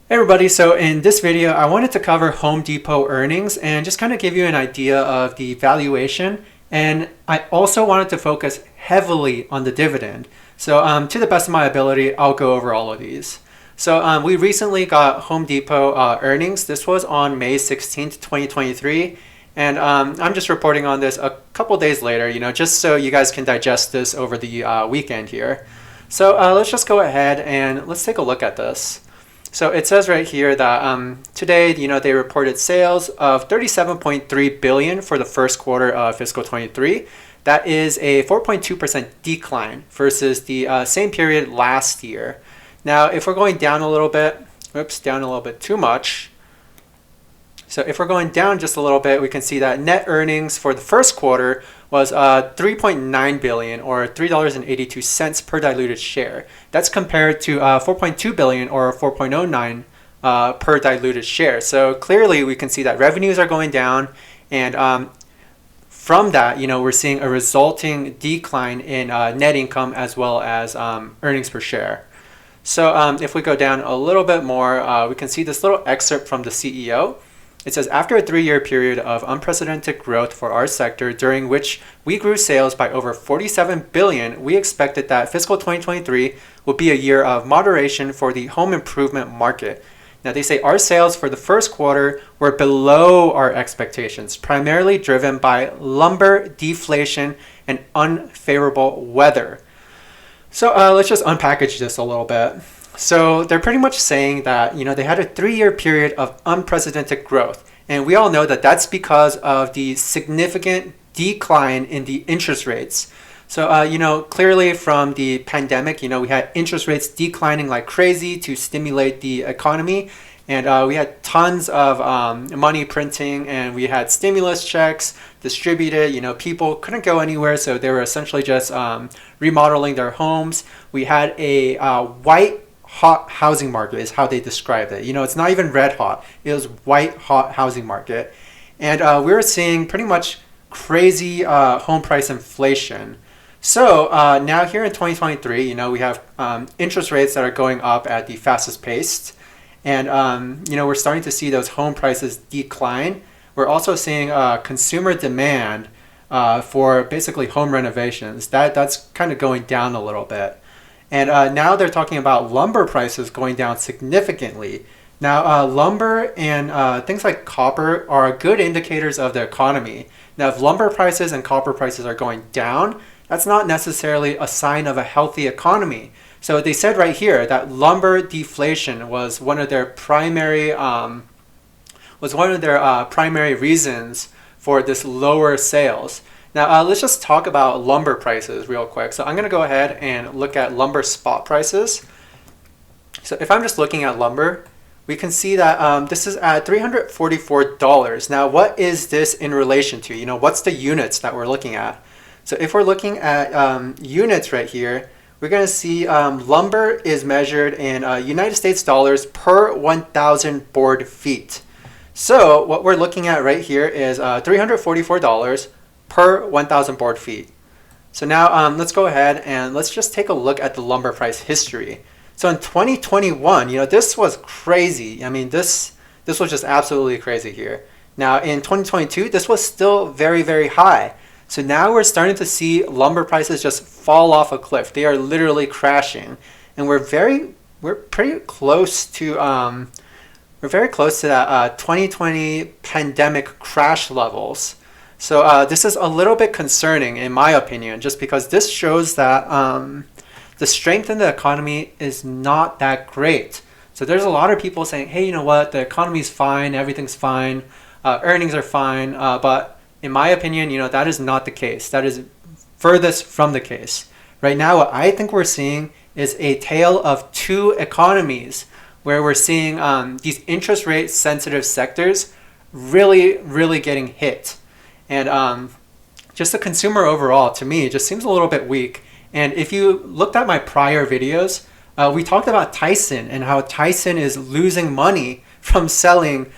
Hey everybody, so in this video I wanted to cover Home Depot earnings and just kind of give you an idea of the valuation, and I also wanted to focus heavily on the dividend. So to the best of my ability, I'll go over all of these. So we recently got Home Depot earnings. This was on May 16th, 2023, and I'm just reporting on this a couple days later, just so you guys can digest this over the weekend here. So let's just go ahead and let's take a look at this. So it says right here that today, they reported sales of 37.3 billion for the first quarter of fiscal 23. That is a 4.2% decline versus the same period last year. Now, if we're going down a little bit, down a little bit too much. So if we're going down just a little bit, we can see that net earnings for the first quarter was 3.9 billion or $3.82 per diluted share. That's compared to 4.2 billion or 4.09 per diluted share. So clearly we can see that revenues are going down, and from that, we're seeing a resulting decline in net income as well as earnings per share. So if we go down a little bit more, we can see this little excerpt from the CEO. It says, after a 3-year period of unprecedented growth for our sector, during which we grew sales by over 47 billion, we expected that fiscal 2023 would be a year of moderation for the home improvement market. Now, they say our sales for the first quarter were below our expectations, primarily driven by lumber deflation and unfavorable weather. So let's just unpackage this a little bit. So they're pretty much saying that, they had a 3-year period of unprecedented growth. And we all know that that's because of the significant decline in the interest rates. So, clearly from the pandemic, we had interest rates declining like crazy to stimulate the economy. And we had tons of money printing, and we had stimulus checks distributed. People couldn't go anywhere, so they were essentially just remodeling their homes. We had a white hot housing market is how they described it. It's not even red hot. It was white hot housing market. And we were seeing pretty much crazy home price inflation. So now here in 2023, we have interest rates that are going up at the fastest pace. And, we're starting to see those home prices decline. We're also seeing consumer demand for basically home renovations. That's kind of going down a little bit. And now they're talking about lumber prices going down significantly. Now, lumber and things like copper are good indicators of the economy. Now, if lumber prices and copper prices are going down, that's not necessarily a sign of a healthy economy. So they said right here that lumber deflation was one of their primary primary reasons for this lower sales. Now, let's just talk about lumber prices real quick. So I'm going to go ahead and look at lumber spot prices. So if I'm just looking at lumber, we can see that this is at $344. Now, what is this in relation to? What's the units that we're looking at? So if we're looking at units right here, we're going to see lumber is measured in United States dollars per 1,000 board feet. So what we're looking at right here is $344 per 1,000 board feet. So now let's go ahead and let's just take a look at the lumber price history. So in 2021, this was crazy. I mean, this was just absolutely crazy here. Now in 2022, this was still very, very high. So now we're starting to see lumber prices just fall off a cliff. They are literally crashing, and we're pretty close to that 2020 pandemic crash levels. So this is a little bit concerning in my opinion, just because this shows that the strength in the economy is not that great. So there's a lot of people saying, hey, you know what, the economy's fine, everything's fine, earnings are fine, but in my opinion, that is not the case. That is furthest from the case. Right now, what I think we're seeing is a tale of two economies, where we're seeing these interest rate sensitive sectors really, really getting hit. And just the consumer overall, to me, just seems a little bit weak. And if you looked at my prior videos, we talked about Tyson and how Tyson is losing money from selling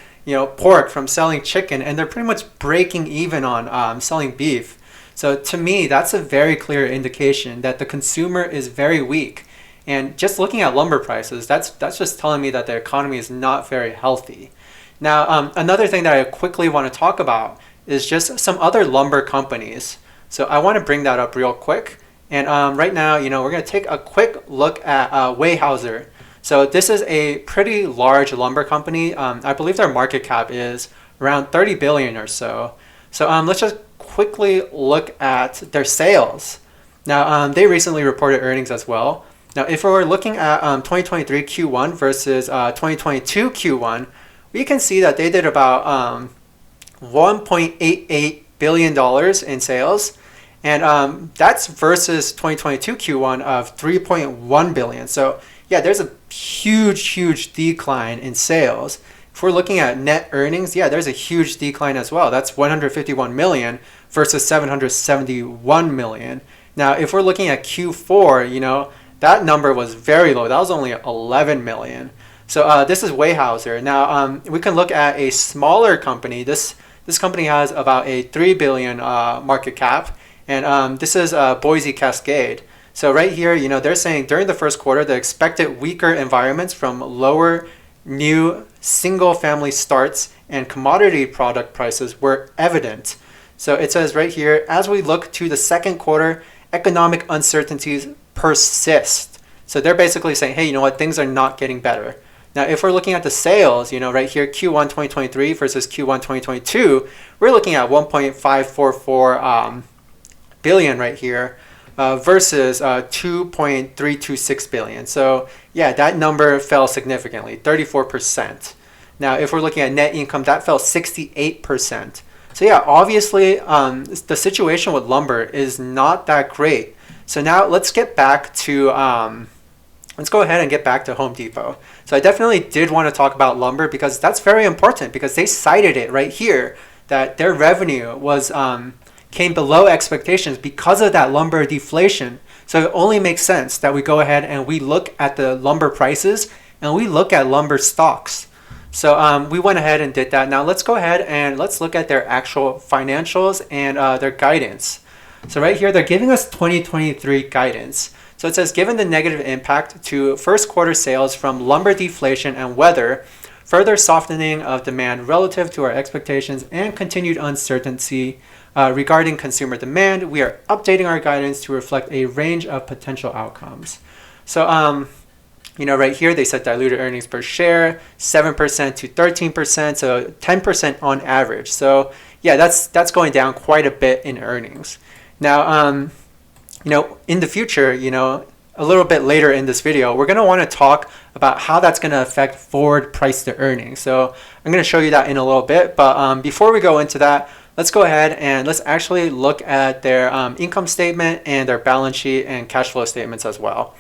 pork, from selling chicken, and they're pretty much breaking even on selling beef. So to me, that's a very clear indication that the consumer is very weak. And just looking at lumber prices, that's just telling me that the economy is not very healthy. Now, another thing that I quickly want to talk about is just some other lumber companies. So I want to bring that up real quick. And right now, we're going to take a quick look at Weyerhaeuser. So this is a pretty large lumber company. I believe their market cap is around 30 billion or so. So let's just quickly look at their sales. Now, they recently reported earnings as well. Now, if we're looking at 2023 Q1 versus 2022 Q1, we can see that they did about $1.88 billion in sales. And that's versus 2022 Q1 of 3.1 billion. So yeah, there's a huge decline in sales. If we're looking at net earnings, yeah, there's a huge decline as well. That's 151 million versus 771 million. Now, if we're looking at Q4, that number was very low. That was only 11 million. So this is Weyerhaeuser. Now, we can look at a smaller company. This company has about a 3 billion market cap. And this is Boise Cascade. So right here, they're saying during the first quarter, the expected weaker environments from lower new single-family starts and commodity product prices were evident. So it says right here, as we look to the second quarter, economic uncertainties persist. So they're basically saying, hey, you know what, things are not getting better. Now, if we're looking at the sales, right here, Q1 2023 versus Q1 2022, we're looking at 1.544 billion right here versus 2.326 billion. So yeah, that number fell significantly, 34%. Now, if we're looking at net income, that fell 68%. So yeah, obviously the situation with lumber is not that great. So now let's get back to, let's go ahead and get back to Home Depot. So I definitely did want to talk about lumber because that's very important because they cited it right here that their revenue was came below expectations because of that lumber deflation. So it only makes sense that we go ahead and we look at the lumber prices and we look at lumber stocks. So we went ahead and did that. Now let's go ahead and let's look at their actual financials and their guidance. So right here, they're giving us 2023 guidance. So it says, given the negative impact to first quarter sales from lumber deflation and weather, further softening of demand relative to our expectations, and continued uncertainty regarding consumer demand, we are updating our guidance to reflect a range of potential outcomes. So, right here, they said diluted earnings per share, 7% to 13%, so 10% on average. So yeah, that's going down quite a bit in earnings. Now, in the future, a little bit later in this video, we're going to want to talk about how that's going to affect forward price to earnings. So I'm going to show you that in a little bit. But before we go into that, let's go ahead and let's actually look at their income statement and their balance sheet and cash flow statements as well.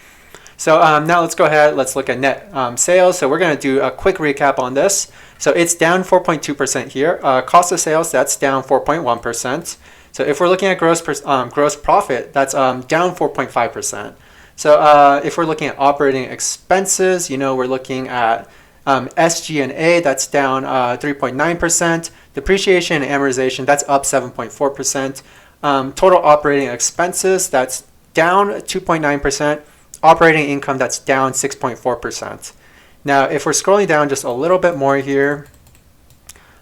So now let's go ahead, let's look at net sales. So we're going to do a quick recap on this. So it's down 4.2% here. Cost of sales, that's down 4.1%. So if we're looking at gross profit, that's down 4.5%. So if we're looking at operating expenses, we're looking at SG&A, that's down 3.9%. Depreciation and amortization, that's up 7.4%. Total operating expenses, that's down 2.9%. Operating income, that's down 6.4%. Now, if we're scrolling down just a little bit more here,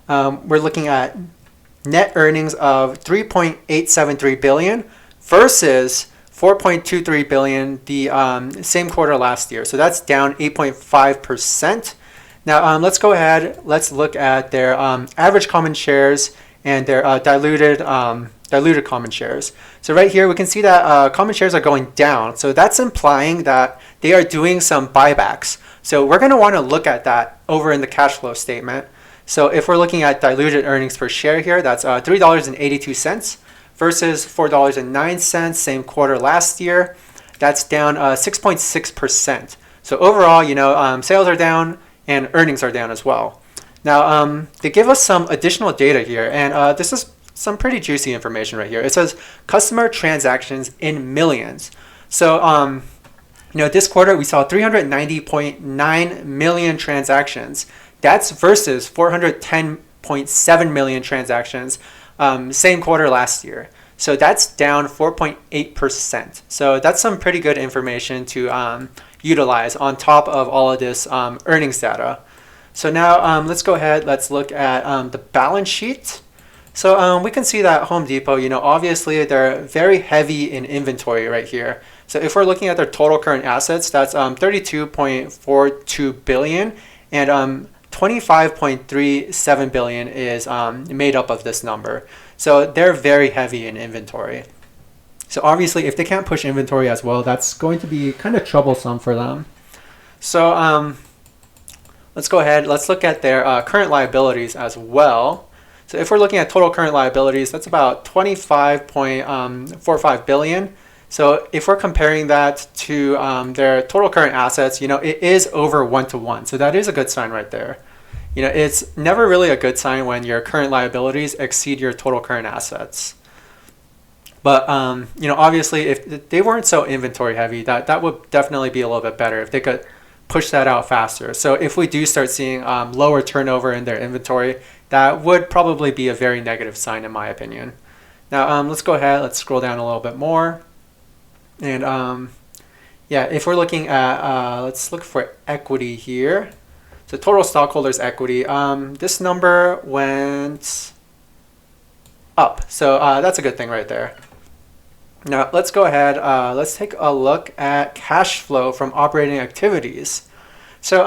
we're looking at net earnings of 3.873 billion versus 4.23 billion the same quarter last year. So that's down 8.5%. Now let's go ahead. Let's look at their average common shares and their diluted common shares. So right here we can see that common shares are going down. So that's implying that they are doing some buybacks. So we're going to want to look at that over in the cash flow statement. So if we're looking at diluted earnings per share here, that's $3.82 versus $4.09 same quarter last year. That's down 6.6%. So overall, sales are down and earnings are down as well. Now, they give us some additional data here, and this is some pretty juicy information right here. It says customer transactions in millions. So, this quarter we saw 390.9 million transactions. That's versus 410.7 million transactions same quarter last year. So that's down 4.8%. So that's some pretty good information to utilize on top of all of this earnings data. So now let's go ahead, let's look at the balance sheet. So we can see that Home Depot, obviously they're very heavy in inventory right here. So if we're looking at their total current assets, that's 32.42 billion, and 25.37 billion is made up of this number. So they're very heavy in inventory. So obviously if they can't push inventory as well, that's going to be kind of troublesome for them. So let's go ahead, let's look at their current liabilities as well. So if we're looking at total current liabilities, that's about 25.45 billion. So if we're comparing that to their total current assets, it is over 1-to-1. So that is a good sign right there. It's never really a good sign when your current liabilities exceed your total current assets. But obviously if they weren't so inventory heavy, that would definitely be a little bit better if they could push that out faster. So if we do start seeing lower turnover in their inventory, that would probably be a very negative sign in my opinion. Now let's go ahead, let's scroll down a little bit more. And yeah, if we're looking at, let's look for equity here. So total stockholders equity, this number went up. So that's a good thing right there. Now let's go ahead, let's take a look at cash flow from operating activities. So,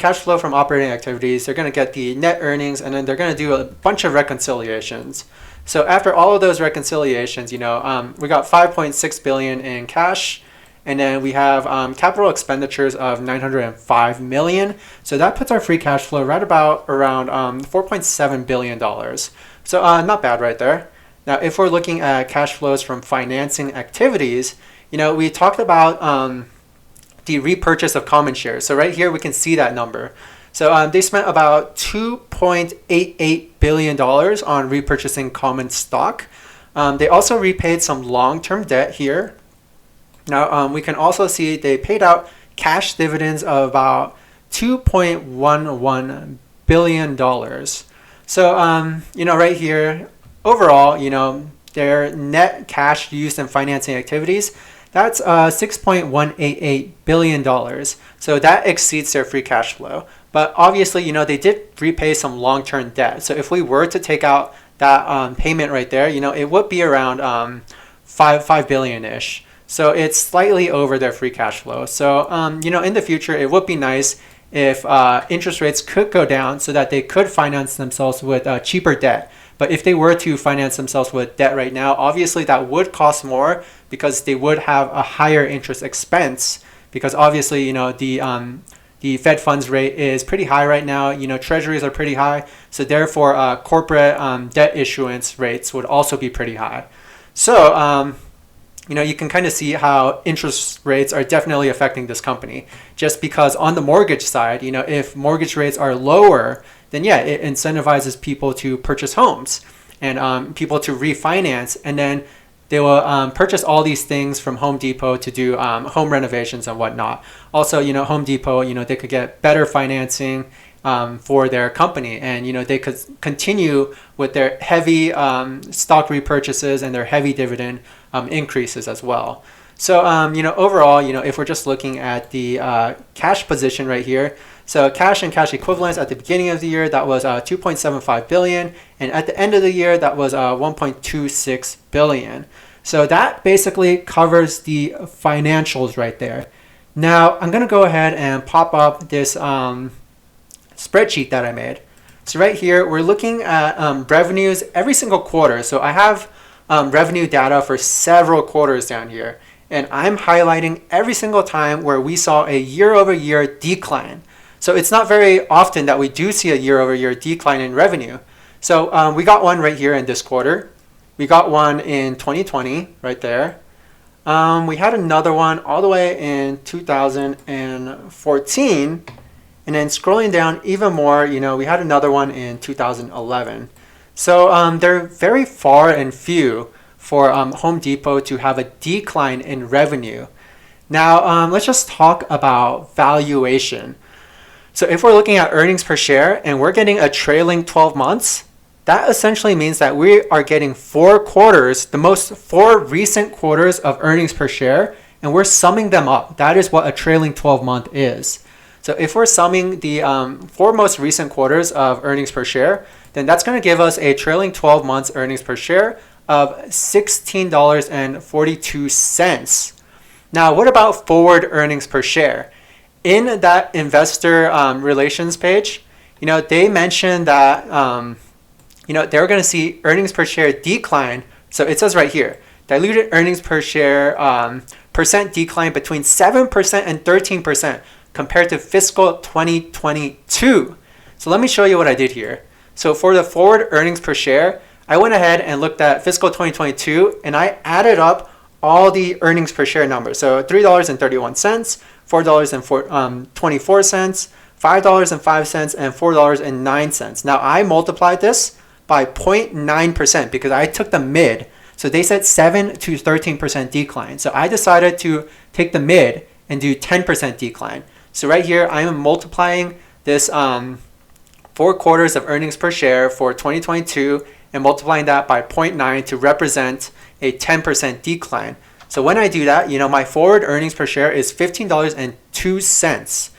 cash flow from operating activities, they're going to get the net earnings, and then they're going to do a bunch of reconciliations. So after all of those reconciliations, we got 5.6 billion in cash, and then we have capital expenditures of 905 million. So that puts our free cash flow right about around $4.7 billion. So not bad right there. Now, if we're looking at cash flows from financing activities, we talked about the repurchase of common shares. So right here, we can see that number. So they spent about $2.88 billion on repurchasing common stock. They also repaid some long-term debt here. Now, we can also see they paid out cash dividends of about $2.11 billion. So, right here, overall, their net cash used in financing activities, that's $6.188 billion. So that exceeds their free cash flow. But obviously, they did repay some long-term debt. So if we were to take out that payment right there, it would be around 5 billion-ish. So it's slightly over their free cash flow. So, in the future, it would be nice if interest rates could go down so that they could finance themselves with cheaper debt. But if they were to finance themselves with debt right now, obviously that would cost more because they would have a higher interest expense, because obviously, the Fed funds rate is pretty high right now. Treasuries are pretty high. So therefore, corporate debt issuance rates would also be pretty high. So, you can kind of see how interest rates are definitely affecting this company. Just because on the mortgage side, if mortgage rates are lower, then yeah, it incentivizes people to purchase homes and people to refinance, and then they will purchase all these things from Home Depot to do home renovations and whatnot. Also, Home Depot, they could get better financing for their company, and they could continue with their heavy stock repurchases and their heavy dividend increases as well. So overall, if we're just looking at the cash position right here, so cash and cash equivalents at the beginning of the year, that was 2.75 billion, and at the end of the year, that was 1.26 billion. So that basically covers the financials right there. Now I'm gonna go ahead and pop up this spreadsheet that I made. So right here, we're looking at revenues every single quarter. So I have revenue data for several quarters down here, and I'm highlighting every single time where we saw a year-over-year decline. So it's not very often that we do see a year-over-year decline in revenue. So we got one right here in this quarter. We got one in 2020 right there. We had another one all the way in 2014. And then scrolling down even more, we had another one in 2011. So they're very far and few for Home Depot to have a decline in revenue. Now, let's just talk about valuation. So if we're looking at earnings per share and we're getting a trailing 12 months, that essentially means that we are getting 4 quarters, the most 4 recent quarters of earnings per share, and we're summing them up. That is what a trailing 12 month is. So if we're summing the 4 most recent quarters of earnings per share, then that's going to give us a trailing 12 months earnings per share of $16.42. Now, what about forward earnings per share? In that investor relations page, they mentioned that they're going to see earnings per share decline. So it says right here, diluted earnings per share percent decline between 7% and 13% compared to fiscal 2022. So let me show you what I did here. So for the forward earnings per share, I went ahead and looked at fiscal 2022 and I added up all the earnings per share numbers. So $3.31, $4.24, $5.05, and $4.09. Now I multiplied this by 0.9% because I took the mid. So they said 7 to 13% decline. So I decided to take the mid and do 10% decline. So right here, I am multiplying this 4 quarters of earnings per share for 2022 and multiplying that by 0.9 to represent a 10% decline. So when I do that, my forward earnings per share is $15.02.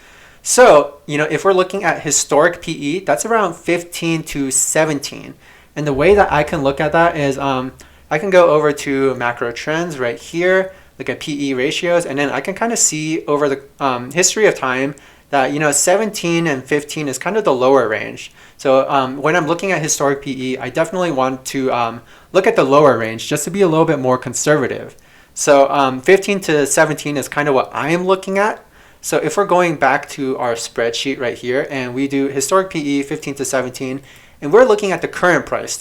So, if we're looking at historic PE, that's around 15 to 17. And the way that I can look at that is I can go over to macro trends right here, look at PE ratios, and then I can kind of see over the history of time that 17 and 15 is kind of the lower range. So when I'm looking at historic PE, I definitely want to look at the lower range just to be a little bit more conservative. So 15 to 17 is kind of what I am looking at. So if we're going back to our spreadsheet right here and we do historic PE 15 to 17 and we're looking at the current price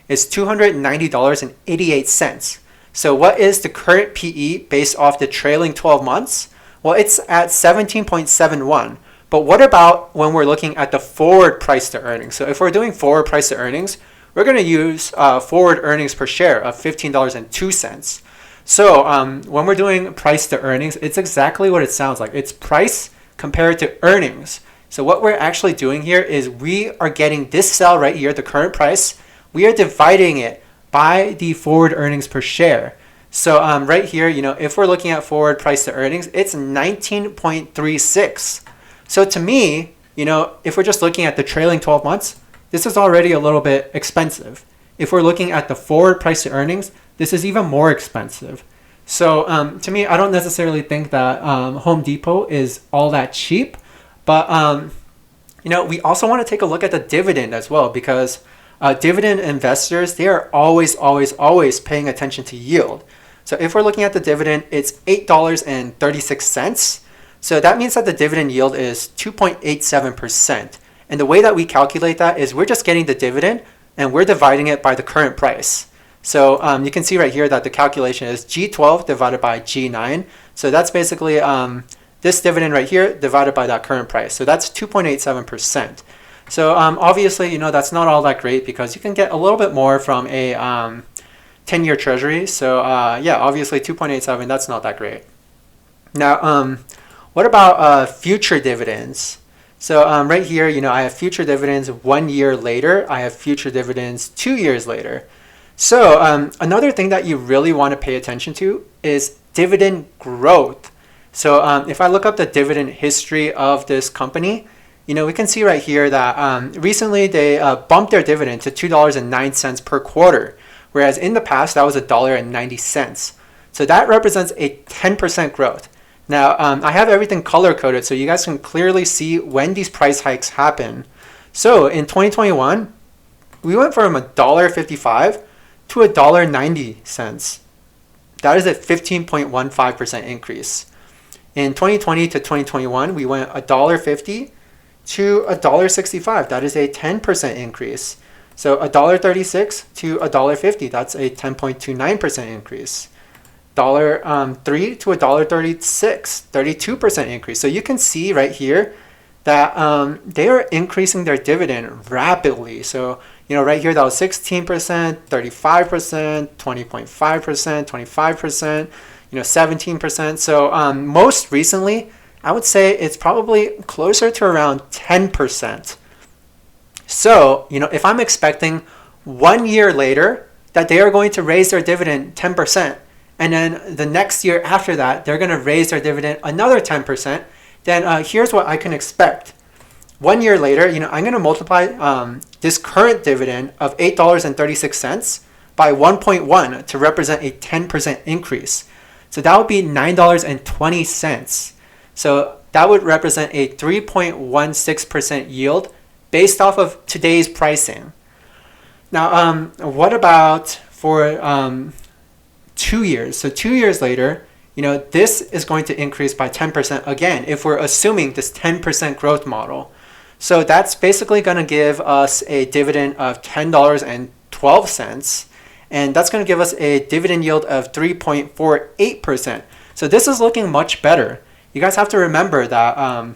is $290.88. So what is the current PE based off the trailing 12 months? Well, it's at 17.71. But what about when we're looking at the forward price to earnings? So if we're doing forward price to earnings, we're going to use forward earnings per share of $15.02. So when we're doing price to earnings, it's exactly what it sounds like. It's price compared to earnings. So what we're actually doing here is we are getting this cell right here, the current price, we are dividing it by the forward earnings per share. So right here, if we're looking at forward price to earnings, it's 19.36. So to me, if we're just looking at the trailing 12 months, this is already a little bit expensive. If we're looking at the forward price to earnings, this is even more expensive. So to me, I don't necessarily think that Home Depot is all that cheap. But we also want to take a look at the dividend as well, because dividend investors, they are always paying attention to yield. So if we're looking at the dividend, it's $8.36. So that means that the dividend yield is 2.87%. And the way that we calculate that is we're just getting the dividend and we're dividing it by the current price. So you can see right here that the calculation is G12 divided by G9. So that's basically this dividend right here divided by that current price. So that's 2.87%. So obviously, that's not all that great because you can get a little bit more from a 10-year treasury. So yeah, obviously 2.87, that's not that great. Now, what about future dividends? So right here, I have future dividends 1 year later. I have future dividends 2 years later. So another thing that you really want to pay attention to is dividend growth. So if I look up the dividend history of this company, we can see right here that recently they bumped their dividend to $2.09 per quarter, whereas in the past that was $1.90. So that represents a 10% growth. Now I have everything color coded so you guys can clearly see when these price hikes happen. So in 2021, we went from $1.55 to $1.90. That is a 15.15% increase. In 2020 to 2021, we went $1.50 to $1.65. That is a 10% increase. So $1.36 to $1.50. That's a 10.29% increase. $3 to $1.36, 32% increase. So you can see right here that they are increasing their dividend rapidly. So right here that was 16%, 35%, 20.5%, 25%, 17%. So most recently, I would say it's probably closer to around 10%. So, if I'm expecting 1 year later that they are going to raise their dividend 10%, and then the next year after that, they're going to raise their dividend another 10%, then here's what I can expect. 1 year later, I'm going to multiply this current dividend of $8.36 by 1.1 to represent a 10% increase. So that would be $9.20. So that would represent a 3.16% yield based off of today's pricing. Now, what about for 2 years? So 2 years later, this is going to increase by 10% again if we're assuming this 10% growth model. So that's basically going to give us a dividend of $10.12, and that's going to give us a dividend yield of 3.48%. So this is looking much better. You guys have to remember that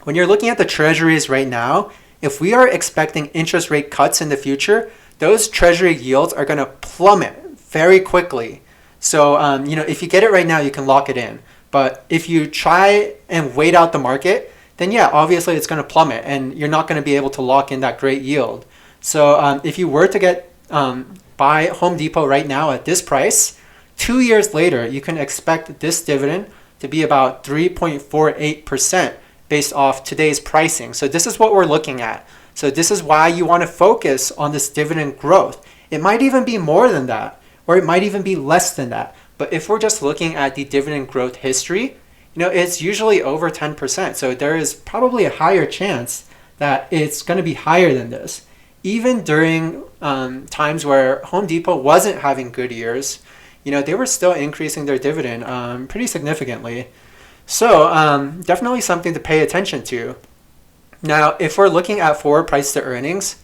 when you're looking at the treasuries right now, if we are expecting interest rate cuts in the future, those treasury yields are going to plummet very quickly. So, if you get it right now, you can lock it in. But if you try and wait out the market, then yeah, obviously it's going to plummet and you're not going to be able to lock in that great yield. So if you were to buy Home Depot right now at this price, 2 years later, you can expect this dividend to be about 3.48% based off today's pricing. So this is what we're looking at. So this is why you want to focus on this dividend growth. It might even be more than that, or it might even be less than that. But if we're just looking at the dividend growth history, it's usually over 10%. So there is probably a higher chance that it's going to be higher than this. Even during times where Home Depot wasn't having good years, they were still increasing their dividend pretty significantly. So definitely something to pay attention to. Now, if we're looking at forward price to earnings,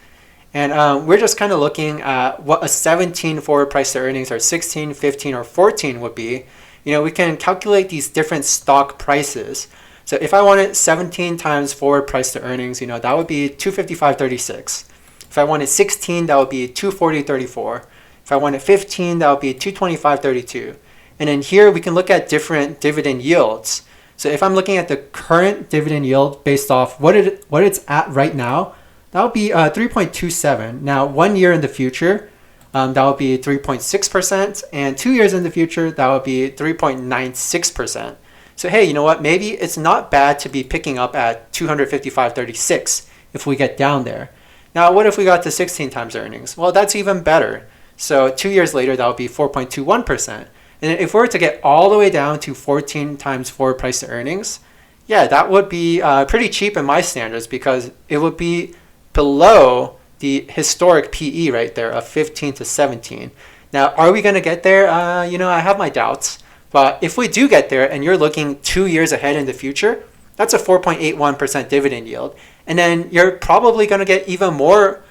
and we're just kind of looking at what a 17 forward price to earnings or 16, 15, or 14 would be, we can calculate these different stock prices. So if I wanted 17 times forward price to earnings, that would be 255.36. If I wanted 16, that would be 240.34. If I wanted 15, that would be 225.32. And then here we can look at different dividend yields. So if I'm looking at the current dividend yield based off what it's at right now, that would be 3.27. Now, 1 year in the future, that would be 3.6%, and 2 years in the future, that would be 3.96%. So hey, you know what? Maybe it's not bad to be picking up at 255.36 if we get down there. Now, what if we got to 16 times earnings? Well, that's even better. So 2 years later, that would be 4.21%. And if we were to get all the way down to 14 times forward price to earnings, yeah, that would be pretty cheap in my standards because it would be below the historic PE right there of 15 to 17. Now, are we going to get there? I have my doubts. But if we do get there and you're looking 2 years ahead in the future, that's a 4.81% dividend yield. And then you're probably going to get even more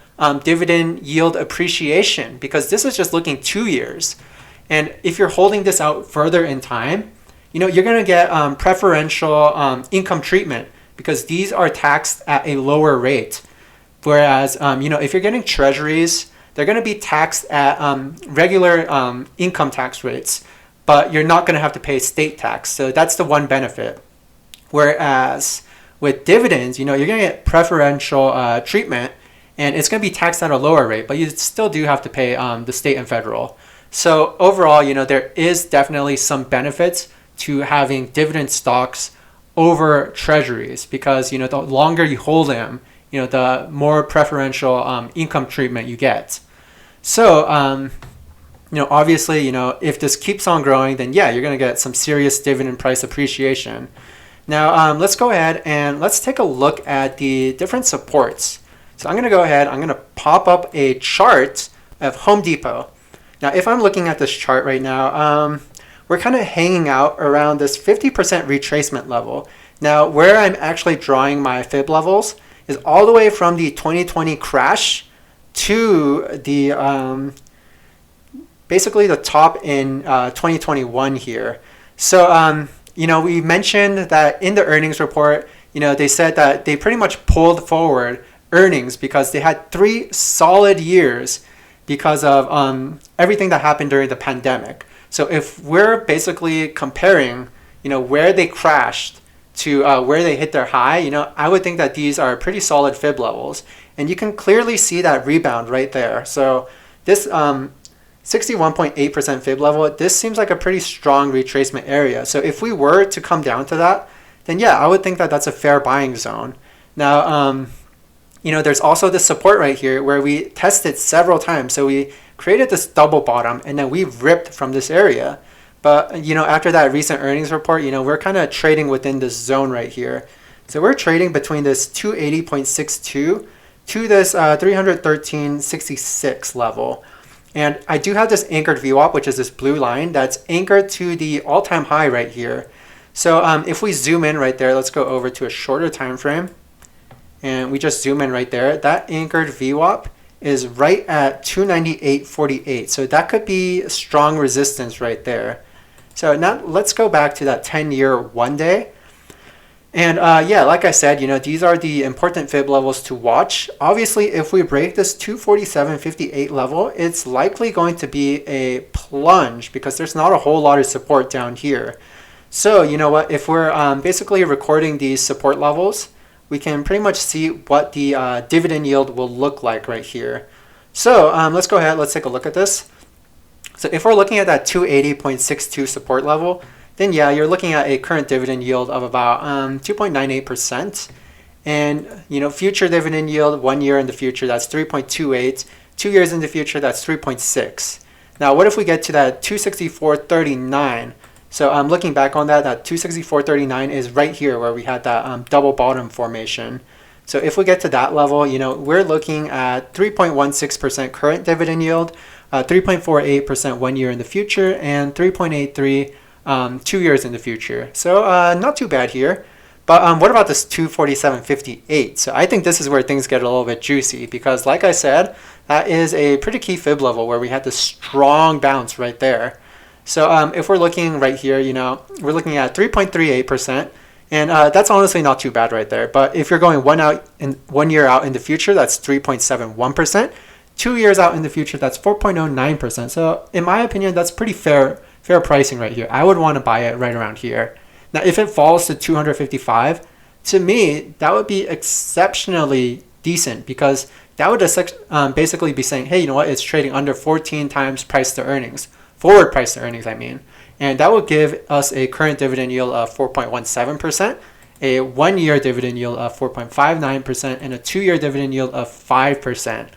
dividend yield appreciation because this is just looking 2 years. And if you're holding this out further in time, you're going to get preferential income treatment because these are taxed at a lower rate. Whereas, if you're getting treasuries, they're going to be taxed at regular income tax rates, but you're not going to have to pay state tax. So that's the one benefit. Whereas with dividends, you're going to get preferential treatment and it's going to be taxed at a lower rate, but you still do have to pay the state and federal. So overall, there is definitely some benefits to having dividend stocks over treasuries because, the longer you hold them, the more preferential income treatment you get. So, obviously, if this keeps on growing, then yeah, you're going to get some serious dividend price appreciation. Now, let's go ahead and let's take a look at the different supports. So I'm going to go ahead, I'm going to pop up a chart of Home Depot. Now, if I'm looking at this chart right now, we're kind of hanging out around this 50% retracement level. Now, where I'm actually drawing my fib levels is all the way from the 2020 crash to the basically the top in 2021 here. So, we mentioned that in the earnings report, they said that they pretty much pulled forward earnings because they had 3 solid years because of everything that happened during the pandemic. So if we're basically comparing, where they crashed to where they hit their high, I would think that these are pretty solid fib levels. And you can clearly see that rebound right there. So this 61.8% fib level, this seems like a pretty strong retracement area. So if we were to come down to that, then yeah, I would think that that's a fair buying zone. Now, there's also this support right here where we tested several times. So we created this double bottom and then we ripped from this area. But, after that recent earnings report, we're kind of trading within this zone right here. So we're trading between this 280.62 to this 313.66 level. And I do have this anchored VWAP, which is this blue line that's anchored to the all-time high right here. So if we zoom in right there, let's go over to a shorter time frame. And we just zoom in right there. That anchored VWAP is right at 298.48. So that could be strong resistance right there. So now let's go back to that 10-year 1-day. And yeah, like I said, these are the important fib levels to watch. Obviously, if we break this 247.58 level, it's likely going to be a plunge because there's not a whole lot of support down here. So you know what, if we're basically recording these support levels, we can pretty much see what the dividend yield will look like right here. So let's go ahead, let's take a look at this. So if we're looking at that 280.62 support level, then yeah, you're looking at a current dividend yield of about 2.98%. And future dividend yield 1 year in the future, that's 3.28. 2 years in the future, that's 3.6. Now, what if we get to that 264.39? So I'm looking back on that 264.39 is right here where we had that double bottom formation. So if we get to that level, we're looking at 3.16% current dividend yield, 3.48% 1 year in the future, and 3.83 2 years in the future. So not too bad here. But what about this 247.58? So I think this is where things get a little bit juicy because like I said, that is a pretty key fib level where we had this strong bounce right there. So if we're looking right here, we're looking at 3.38%. And that's honestly not too bad right there. But if you're going 1 year out in the future, that's 3.71%. 2 years out in the future, that's 4.09%. So in my opinion, that's pretty fair pricing right here. I would want to buy it right around here. Now, if it falls to 255, to me, that would be exceptionally decent because that would basically be saying, hey, you know what? It's trading under 14 times price to earnings, forward price to earnings, I mean. And that would give us a current dividend yield of 4.17%, a 1 year dividend yield of 4.59%, and a 2 year dividend yield of 5%.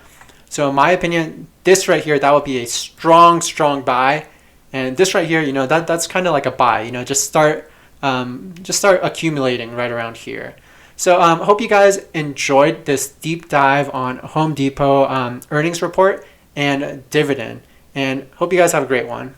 So in my opinion, this right here, that would be a strong buy. And this right here, that's kind of like a buy, just start accumulating right around here. So hope you guys enjoyed this deep dive on Home Depot earnings report and dividend, and hope you guys have a great one.